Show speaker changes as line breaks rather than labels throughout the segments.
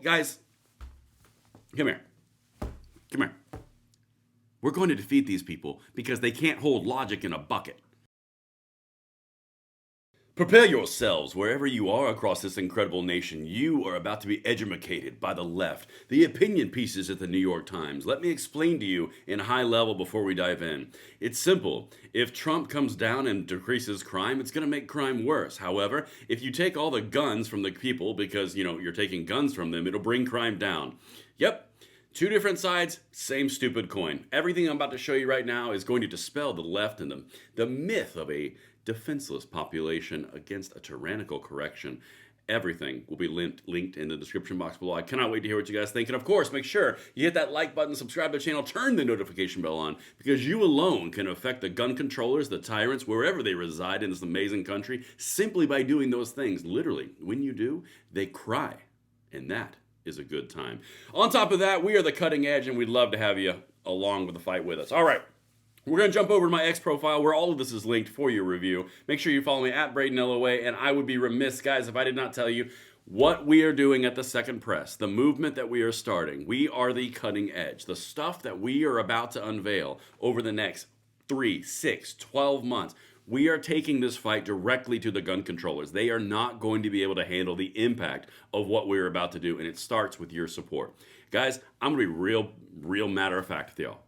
guys, come here. Come here. We're going to defeat these people because they can't hold logic in a bucket. Prepare yourselves wherever you are across this incredible nation. You are about to be edumacated by the left, the opinion pieces at the New York Times. Let me explain to you in high level before we dive in. It's simple. If Trump comes down and decreases crime, it's going to make crime worse. However, if you take all the guns from the people because, you're taking guns from them, it'll bring crime down. Yep. Two different sides, same stupid coin. Everything I'm about to show you right now is going to dispel the left and the myth of a defenseless population against a tyrannical correction. Everything will be linked in the description box below. I cannot wait to hear what you guys think. And of course, make sure you hit that like button, subscribe to the channel, turn the notification bell on, because you alone can affect the gun controllers, the tyrants, wherever they reside in this amazing country, simply by doing those things. Literally, when you do, they cry. And that is a good time. On top of that, we are the cutting edge, and we'd love to have you along with the fight with us. All right. We're going to jump over to my X profile where all of this is linked for your review. Make sure you follow me at Braden LOA, and I would be remiss, guys, if I did not tell you what we are doing at the Second Press, the movement that we are starting. We are the cutting edge. The stuff that we are about to unveil over the next 3, 6, 12 months. We are taking this fight directly to the gun controllers. They are not going to be able to handle the impact of what we're about to do, and it starts with your support. Guys, I'm going to be real matter of fact with y'all.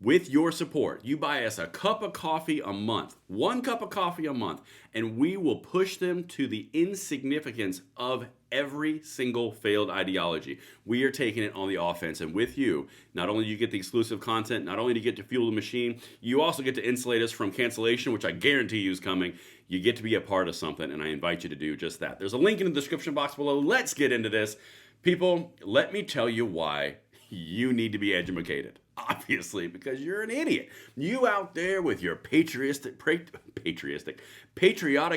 With your support, you buy us a cup of coffee a month, 1 cup of coffee a month, and we will push them to the insignificance of every single failed ideology. We are taking it on the offense, and with you, not only do you get the exclusive content, not only do you get to fuel the machine, you also get to insulate us from cancellation, which I guarantee you is coming. You get to be a part of something, and I invite you to do just that. There's a link in the description box below. Let's get into this. People, let me tell you why you need to be edumacated. Obviously, because you're an idiot. You out there with your patriotic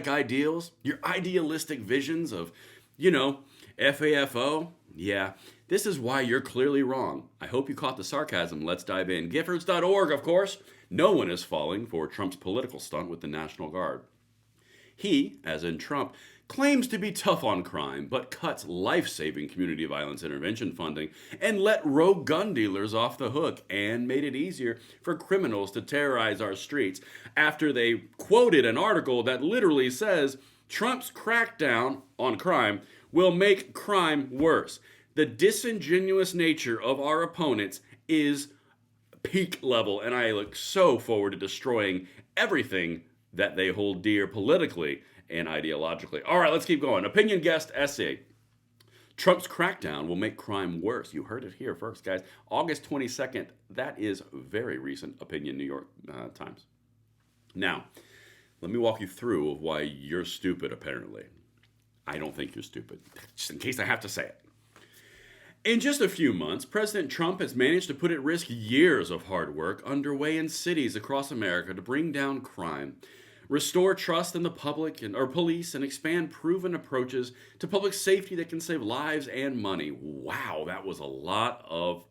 ideals, your idealistic visions of, FAFO. Yeah, this is why you're clearly wrong. I hope you caught the sarcasm. Let's dive in. Giffords.org, of course. No one is falling for Trump's political stunt with the National Guard. He, as in Trump, claims to be tough on crime, but cuts life-saving community violence intervention funding and let rogue gun dealers off the hook and made it easier for criminals to terrorize our streets after they quoted an article that literally says Trump's crackdown on crime will make crime worse. The disingenuous nature of our opponents is peak level, and I look so forward to destroying everything that they hold dear politically and ideologically. All right, let's keep going. Opinion guest essay. Trump's crackdown will make crime worse. You heard it here first, guys. August 22nd. That is very recent opinion, New York Times. Now, let me walk you through of why you're stupid, apparently. I don't think you're stupid, just in case I have to say it. In just a few months, President Trump has managed to put at risk years of hard work underway in cities across America to bring down crime, restore trust in the public or police, and expand proven approaches to public safety that can save lives and money. Wow, that was a lot of,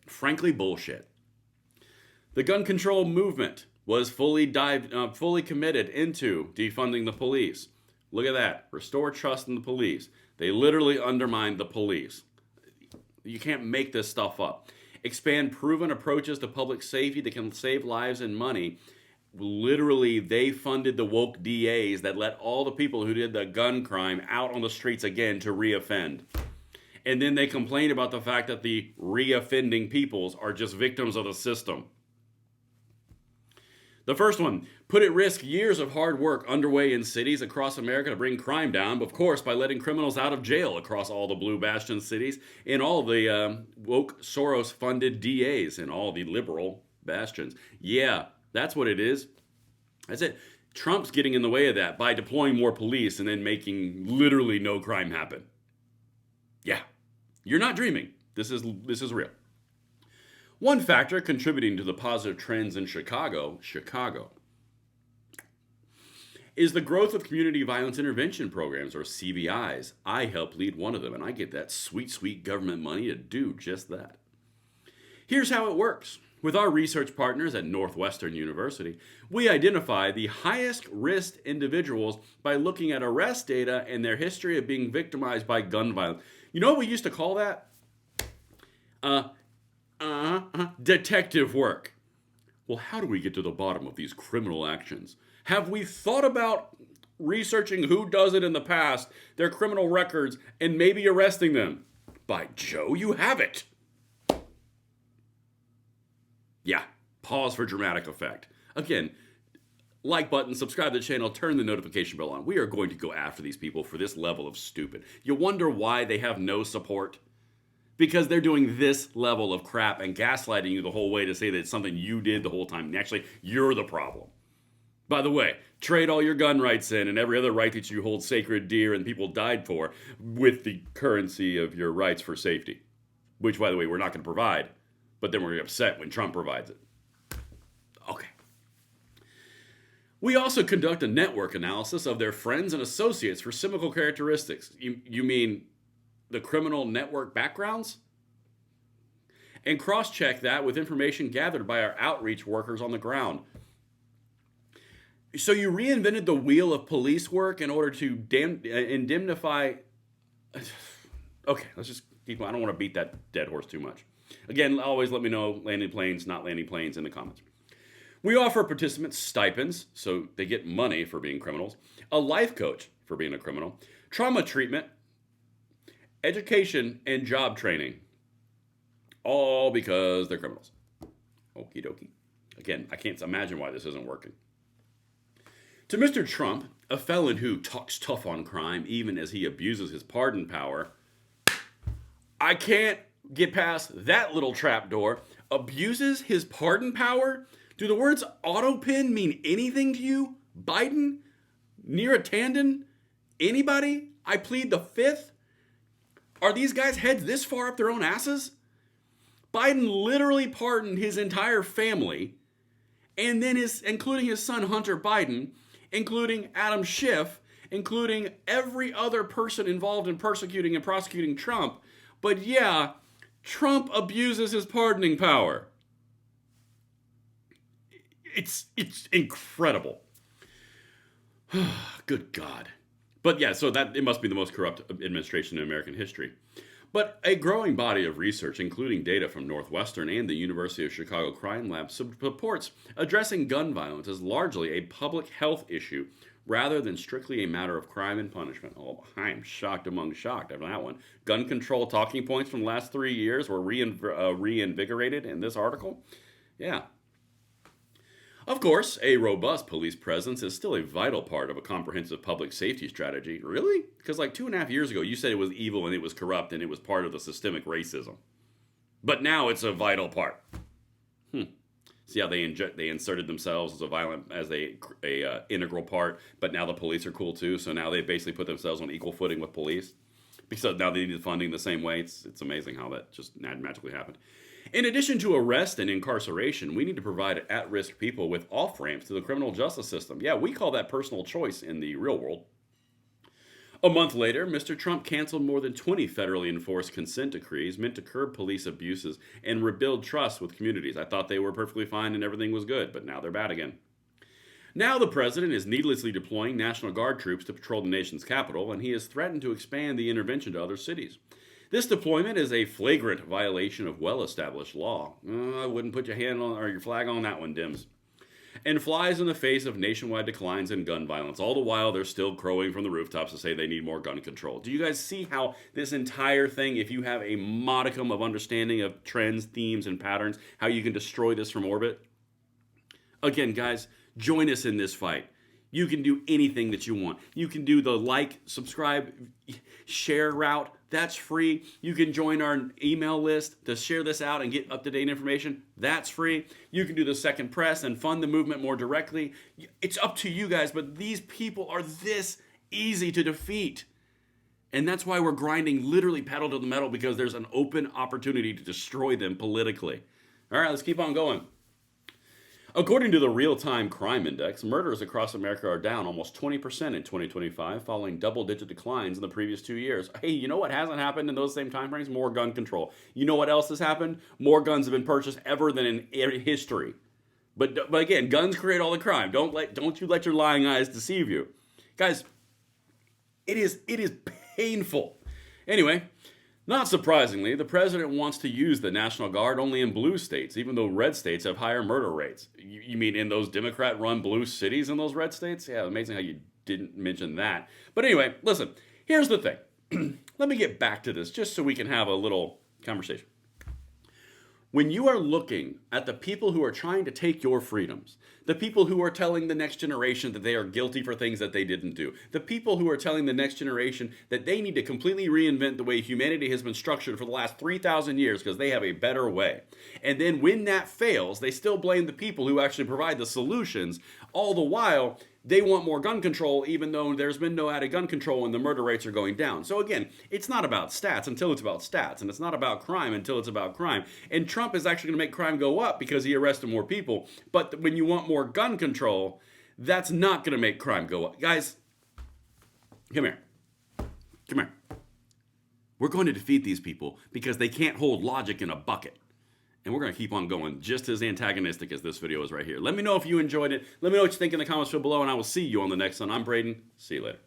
frankly, bullshit. The gun control movement was fully committed into defunding the police. Look at that. Restore trust in the police. They literally undermined the police. You can't make this stuff up. Expand proven approaches to public safety that can save lives and money. Literally, they funded the woke DAs that let all the people who did the gun crime out on the streets again to reoffend. And then they complained about the fact that the reoffending peoples are just victims of the system. The first one, put at risk years of hard work underway in cities across America to bring crime down, of course, by letting criminals out of jail across all the blue bastion cities and all the woke Soros-funded DAs and all the liberal bastions. Yeah, that's what it is. That's it. Trump's getting in the way of that by deploying more police and then making literally no crime happen. Yeah, you're not dreaming. This is real. One factor contributing to the positive trends in Chicago, is the growth of community violence intervention programs, or CVIs. I help lead one of them, and I get that sweet, sweet government money to do just that. Here's how it works. With our research partners at Northwestern University, we identify the highest risk individuals by looking at arrest data and their history of being victimized by gun violence. You know what we used to call that? Detective work. Well, how do we get to the bottom of these criminal actions? Have we thought about researching who does it in the past, their criminal records, and maybe arresting them? By Joe, you have it. Yeah, pause for dramatic effect. Again, like button, subscribe to the channel, turn the notification bell on. We are going to go after these people for this level of stupid. You wonder why they have no support? Because they're doing this level of crap and gaslighting you the whole way to say that it's something you did the whole time. And actually, you're the problem. By the way, trade all your gun rights in and every other right that you hold sacred, dear, and people died for with the currency of your rights for safety. Which, by the way, we're not going to provide. But then we're upset when Trump provides it. Okay. We also conduct a network analysis of their friends and associates for similar characteristics. You mean the criminal network backgrounds? And cross-check that with information gathered by our outreach workers on the ground. So you reinvented the wheel of police work in order to indemnify... Okay, let's just keep... I don't want to beat that dead horse too much. Again, always let me know landing planes, not landing planes in the comments. We offer participants stipends, so they get money for being criminals, a life coach for being a criminal, trauma treatment, education, and job training. All because they're criminals. Okie dokie. Again, I can't imagine why this isn't working. To Mr. Trump, a felon who talks tough on crime even as he abuses his pardon power, I can't get past that little trapdoor. Abuses his pardon power? Do the words autopin mean anything to you? Biden? Neera Tanden? Anybody? I plead the fifth? Are these guys' heads this far up their own asses? Biden literally pardoned his entire family, and then including his son Hunter Biden, including Adam Schiff, including every other person involved in persecuting and prosecuting Trump. But yeah, Trump abuses his pardoning power. It's incredible. Good God. But yeah, so that it must be the most corrupt administration in American history. But a growing body of research, including data from Northwestern and the University of Chicago Crime Lab, supports addressing gun violence as largely a public health issue rather than strictly a matter of crime and punishment. Oh, I'm shocked among shocked after that one. Gun control talking points from the last 3 years were reinvigorated in this article. Yeah. Of course, a robust police presence is still a vital part of a comprehensive public safety strategy. Really? Because like 2.5 years ago, you said it was evil and it was corrupt and it was part of the systemic racism. But now it's a vital part. See how they inserted themselves as a integral part, but now the police are cool too. So now they basically put themselves on equal footing with police because now they need the funding the same way. It's amazing how that just magically happened. In addition to arrest and incarceration, we need to provide at-risk people with off-ramps to the criminal justice system. Yeah, we call that personal choice in the real world. A month later, Mr. Trump canceled more than 20 federally enforced consent decrees meant to curb police abuses and rebuild trust with communities. I thought they were perfectly fine and everything was good, but now they're bad again. Now the president is needlessly deploying National Guard troops to patrol the nation's capital, and he has threatened to expand the intervention to other cities. This deployment is a flagrant violation of well-established law. I wouldn't put your hand on or your flag on that one, Dims. And flies in the face of nationwide declines in gun violence. All the while, they're still crowing from the rooftops to say they need more gun control. Do you guys see how this entire thing, if you have a modicum of understanding of trends, themes, and patterns, how you can destroy this from orbit? Again, guys, join us in this fight. You can do anything that you want. You can do the like, subscribe, share route. That's free. You can join our email list to share this out and get up-to-date information. That's free. You can do the second press and fund the movement more directly. It's up to you guys, but these people are this easy to defeat. And that's why we're grinding literally pedal to the metal, because there's an open opportunity to destroy them politically. All right, let's keep on going. According to the Real-Time Crime Index, murders across America are down almost 20% in 2025, following double-digit declines in the previous 2 years. Hey, you know what hasn't happened in those same time frames? More gun control. You know what else has happened? More guns have been purchased ever than in history. But again, guns create all the crime. Don't you let your lying eyes deceive you. Guys, it is painful. Anyway, Not surprisingly, the president wants to use the National Guard only in blue states, even though red states have higher murder rates. You mean in those Democrat-run blue cities in those red states? Yeah, amazing how you didn't mention that. But anyway, listen, here's the thing. Let me get back to this just so we can have a little conversation. When you are looking at the people who are trying to take your freedoms, the people who are telling the next generation that they are guilty for things that they didn't do, the people who are telling the next generation that they need to completely reinvent the way humanity has been structured for the last 3,000 years because they have a better way. And then when that fails, they still blame the people who actually provide the solutions, all the while they want more gun control, even though there's been no added gun control and the murder rates are going down. So again, it's not about stats until it's about stats, and it's not about crime until it's about crime. And Trump is actually going to make crime go up because he arrested more people. But when you want more gun control, that's not going to make crime go up. Guys, come here. Come here. We're going to defeat these people because they can't hold logic in a bucket. And we're going to keep on going just as antagonistic as this video is right here. Let me know if you enjoyed it. Let me know what you think in the comments below, and I will see you on the next one. I'm Braden. See you later.